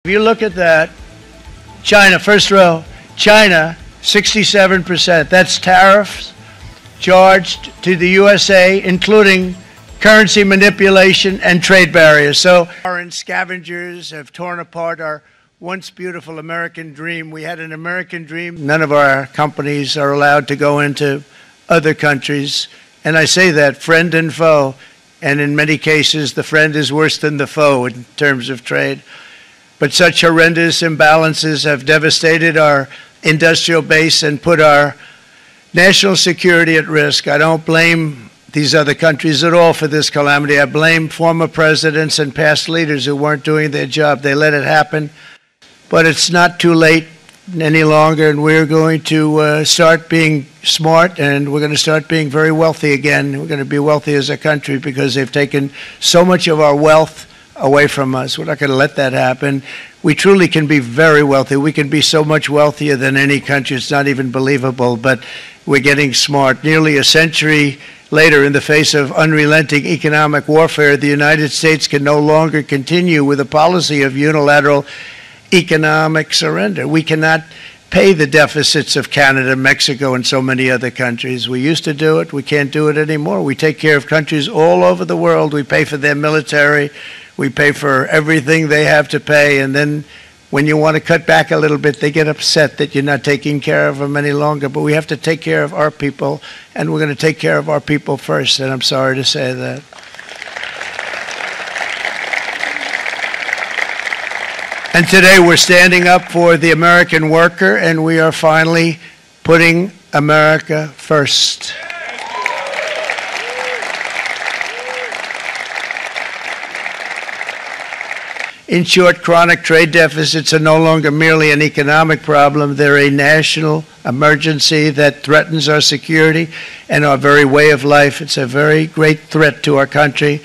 If you look at that, China, first row, China, 67%. That's tariffs charged to the USA, including currency manipulation and trade barriers. So foreign scavengers have torn apart our once beautiful American dream. We had an American dream. None of our companies are allowed to go into other countries. And I say that, friend and foe. And in many cases, the friend is worse than the foe in terms of trade. But such horrendous imbalances have devastated our industrial base and put our national security at risk. I don't blame these other countries at all for this calamity. I blame former presidents and past leaders who weren't doing their job. They let it happen. But it's not too late any longer, and we're going to start being smart, and we're going to start being very wealthy again. We're going to be wealthy as a country because they've taken so much of our wealth away from us. We're not going to let that happen. We truly can be very wealthy. We can be so much wealthier than any country. It's not even believable, but we're getting smart. Nearly a century later, in the face of unrelenting economic warfare, the United States can no longer continue with a policy of unilateral economic surrender. We cannot pay the deficits of Canada, Mexico, and so many other countries. We used to do it. We can't do it anymore. We take care of countries all over the world. We pay for their military. We pay for everything they have to pay. And then when you want to cut back a little bit, they get upset that you're not taking care of them any longer. But we have to take care of our people, and we're going to take care of our people first. And I'm sorry to say that. And today we're standing up for the American worker, and we are finally putting America first. In short, chronic trade deficits are no longer merely an economic problem. They're a national emergency that threatens our security and our very way of life. It's a very great threat to our country.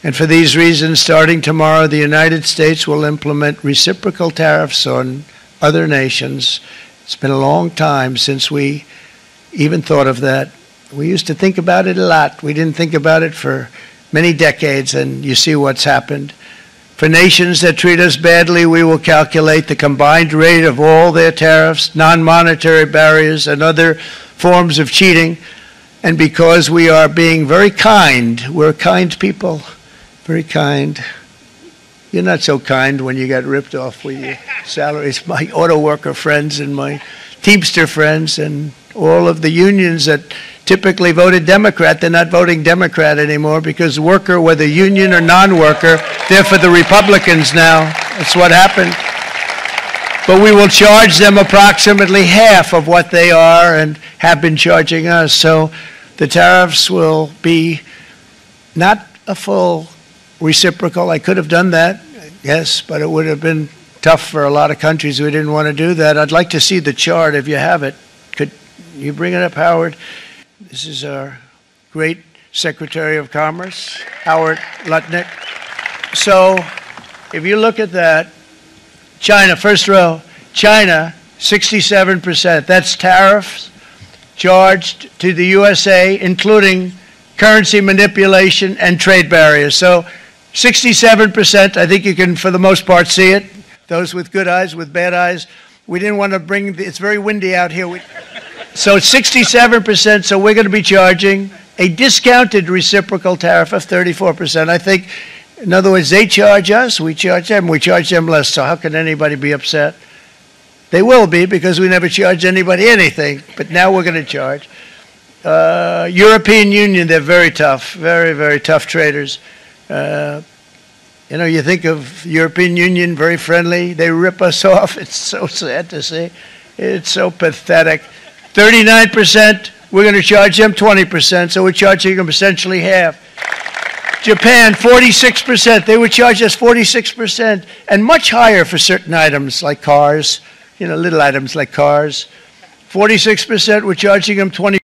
And for these reasons, starting tomorrow, the United States will implement reciprocal tariffs on other nations. It's been a long time since we even thought of that. We used to think about it a lot. We didn't think about it for many decades, and you see what's happened. For nations that treat us badly, we will calculate the combined rate of all their tariffs, non-monetary barriers, and other forms of cheating. And because we are being very kind, we're kind people, very kind. You're not so kind when you got ripped off with your salaries. My auto worker friends and my Teamster friends and all of the unions that typically voted Democrat, they're not voting Democrat anymore because worker, whether union or non-worker, they're for the Republicans now. That's what happened. But we will charge them approximately half of what they are and have been charging us. So the tariffs will be not a full reciprocal. I could have done that, yes, but it would have been tough for a lot of countries who didn't want to do that. I'd like to see the chart if you have it. Could you bring it up, Howard? This is our great Secretary of Commerce, Howard Lutnick. So if you look at that, China, first row, China, 67%. That's tariffs charged to the USA, including currency manipulation and trade barriers. So 67%, I think you can, for the most part, see it. Those with good eyes, with bad eyes. We didn't want to bring, it's very windy out here. So it's 67%, so we're going to be charging a discounted reciprocal tariff of 34%. I think, in other words, they charge us, we charge them less, so how can anybody be upset? They will be because we never charge anybody anything, but now we're going to charge. European Union, they're very tough, very, very tough traders. You know, you think of European Union, very friendly. They rip us off. It's so sad to see. It's so pathetic. 39%, we're going to charge them 20%, so we're charging them essentially half. Japan, 46%. They would charge us 46%, and much higher for certain items like cars, you know, little items like cars. 46%, we're charging them 20%.